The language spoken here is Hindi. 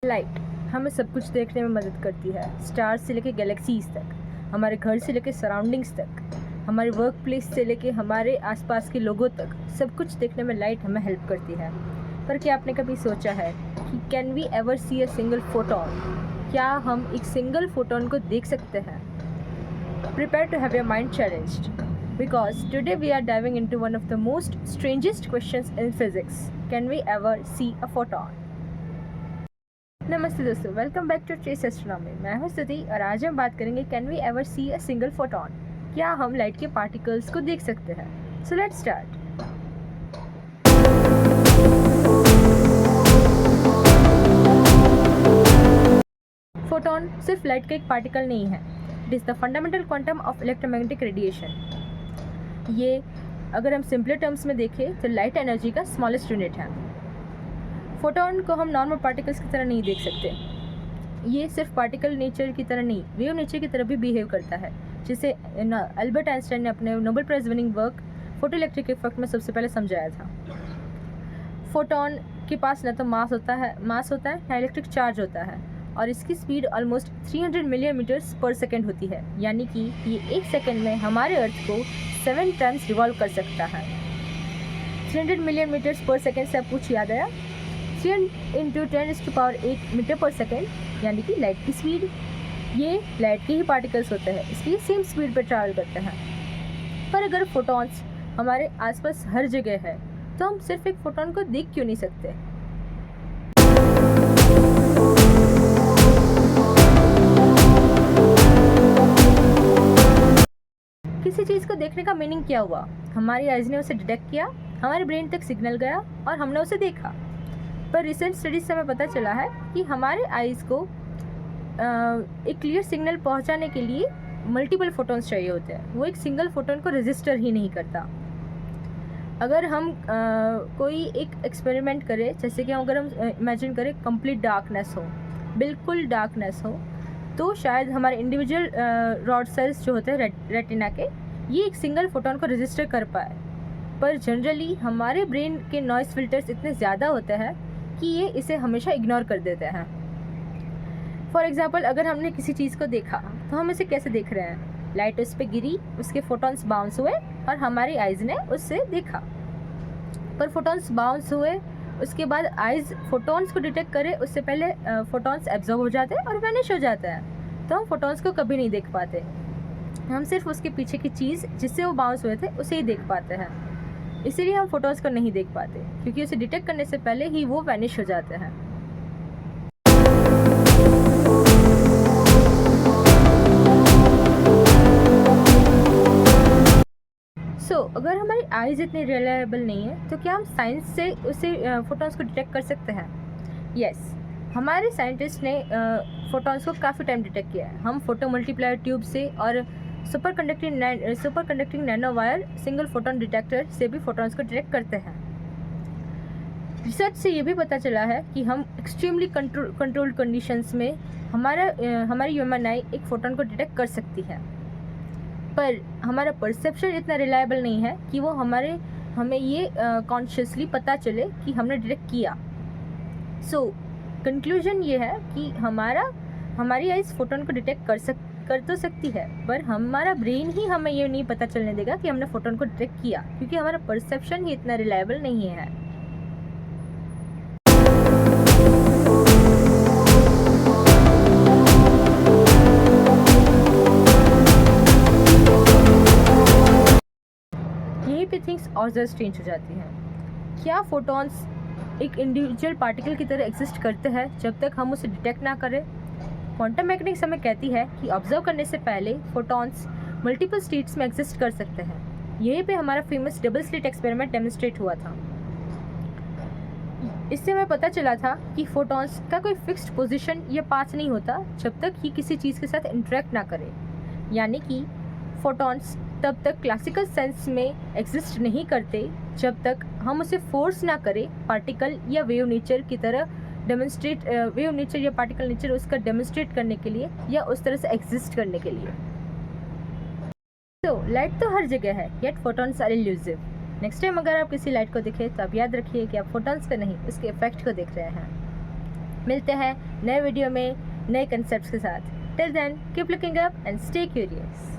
लाइट हमें सब कुछ देखने में मदद करती है, स्टार्स से लेके गैलेक्सीज तक, हमारे घर से लेके सराउंडिंग्स तक, हमारे वर्क प्लेस से लेके हमारे आसपास के लोगों तक सब कुछ देखने में लाइट हमें हेल्प करती है। पर क्या आपने कभी सोचा है कि can we ever see a single photon? क्या हम एक सिंगल फोटोन को देख सकते हैं? Prepare to have your mind challenged because today we are diving into one of the most strangest questions in physics. Can we ever see a photon? नमस्ते दोस्तों, welcome back to Trace Astronomy. मैं हूं स्तुति और आज हम बात करेंगे can we ever see a single photon? क्या हम लाइट के पार्टिकल्स को देख सकते हैं? So let's start. फोटोन सिर्फ लाइट का एक पार्टिकल नहीं है, it is the fundamental quantum of electromagnetic radiation. ये अगर हम सिंपल टर्म्स में देखें तो लाइट एनर्जी का स्मॉलेस्ट यूनिट है। फोटोन को हम नॉर्मल पार्टिकल्स की तरह नहीं देख सकते। ये सिर्फ पार्टिकल नेचर की तरह नहीं, वेव नेचर की तरह भी बिहेव करता है, जिसे अल्बर्ट आइंस्टाइन ने अपने Nobel prize winning work photoelectric effect में सबसे पहले समझाया था। फोटोन के पास न तो मास होता है ना इलेक्ट्रिक चार्ज होता है, और इसकी स्पीड ऑलमोस्ट 300 मिलियन मीटर्स पर सेकेंड होती है, यानी कि ये एक सेकेंड में हमारे अर्थ को 7 टाइम्स रिवॉल्व कर सकता है। 300 मिलियन मीटर्स पर सेकेंड से आप कुछ याद आया? 3 × 10⁸ मीटर पर सेकेंड, यानी कि लाइट की स्पीड। ये लाइट के ही पार्टिकल्स होते हैं, इसलिए सेम स्पीड पर ट्रैवल करते हैं। पर अगर फोटॉन्स हमारे आसपास हर जगह है तो हम सिर्फ एक फोटोन को देख क्यों नहीं सकते? किसी चीज़ को देखने का मीनिंग क्या हुआ? हमारी आइज ने उसे डिटेक्ट किया, हमारे ब्रेन तक सिग्नल गया और हमने उसे देखा। पर रिसेंट स्टडीज से हमें पता चला है कि हमारे आइज़ को एक क्लियर सिग्नल पहुंचाने के लिए मल्टीपल फोटॉन्स चाहिए होते हैं। वो एक सिंगल फोटोन को रजिस्टर ही नहीं करता। अगर हम कोई एक एक्सपेरिमेंट करें, जैसे कि अगर हम इमेजिन करें कंप्लीट डार्कनेस हो, बिल्कुल डार्कनेस हो, तो शायद हमारे इंडिविजुअल रॉड सेल्स जो होते हैं रेटिना के, ये एक सिंगल फोटोन को रजिस्टर कर पाए। पर जनरली हमारे ब्रेन के नॉइस फिल्टर्स इतने ज़्यादा होते हैं कि ये इसे हमेशा इग्नोर कर देते हैं। फॉर एग्ज़ाम्पल, अगर हमने किसी चीज़ को देखा तो हम इसे कैसे देख रहे हैं? लाइट उस पर गिरी, उसके फोटॉन्स बाउंस हुए और हमारी आइज़ ने उससे देखा। पर फोटॉन्स बाउंस हुए, उसके बाद आइज़ फोटॉन्स को डिटेक्ट करे उससे पहले फोटॉन्स एब्जॉर्ब हो जाते हैं और वैनिश हो जाते हैं, तो हम फोटॉन्स को कभी नहीं देख पाते। हम सिर्फ उसके पीछे की चीज़ जिससे वो बाउंस हुए थे उसे ही देख पाते हैं। इसीलिए हम फोटॉन्स को नहीं देख पाते, क्योंकि उसे डिटेक्ट करने से पहले ही वो वैनिश हो जाते हैं। अगर हमारी आइज़ इतनी रिलायबल नहीं है तो क्या हम साइंस से उसे फोटॉन्स को डिटेक्ट कर सकते हैं? यस, हमारे साइंटिस्ट ने फोटॉन्स को काफ़ी टाइम डिटेक्ट किया है। हम फोटो मल्टीप्लायर ट्यूब से और super conducting nano wire single photon detector से भी फोटॉन्स को डिटेक्ट करते हैं। रिसर्च से ये भी पता चला है कि हम एक्सट्रीमली कंट्रोल्ड कंडीशंस में हमारी ह्यूमन आई एक फोटोन को डिटेक्ट कर सकती है। पर हमारा परसेप्शन इतना रिलायबल नहीं है कि वो हमें ये कॉन्शियसली पता चले कि हमने डिटेक्ट किया। सो कंक्लूजन ये है कि हमारी आइज़ फोटोन को डिटेक्ट कर तो सकती है, पर हमारा ब्रेन ही हमें ये नहीं पता चलने देगा कि हमने फोटोन को डिटेक्ट किया, क्योंकि हमारा परसेप्शन ही इतना रिलायबल नहीं है। पे थिंग्स और ज़्यादा स्ट्रेंज हो जाती हैं। क्या फोटॉन्स एक इंडिविजुअल पार्टिकल की तरह एग्जिस्ट करते हैं जब तक हम उसे डिटेक्ट ना करें? क्वांटम मैकेनिक्स हमें कहती है कि ऑब्जर्व करने से पहले फोटॉन्स मल्टीपल स्टेट्स में एग्जिस्ट कर सकते हैं। यहीं पे हमारा famous double slit experiment demonstrate हुआ था। इससे हमें पता चला था कि फोटॉन्स का कोई फिक्स्ड पोजीशन या पाथ नहीं होता जब तक ये किसी चीज़ के साथ इंटरेक्ट ना करे, यानी कि फोटॉन्स तब तक क्लासिकल सेंस में एग्जिस्ट नहीं करते जब तक हम उसे फोर्स ना करें पार्टिकल या वेव नेचर की तरह वेव नेचर या पार्टिकल नेचर उसका डेमोन्स्ट्रेट करने के लिए या उस तरह से एग्जिस्ट करने के लिए। तो लाइट तो हर जगह है, yet photons are elusive. Next time अगर आप किसी लाइट को देखें तो आप याद रखिए कि आप फोटॉन्स का नहीं, उसके इफेक्ट को देख रहे हैं। मिलते हैं नए वीडियो में नए कंसेप्ट्स के साथ। Till then keep looking up and stay curious.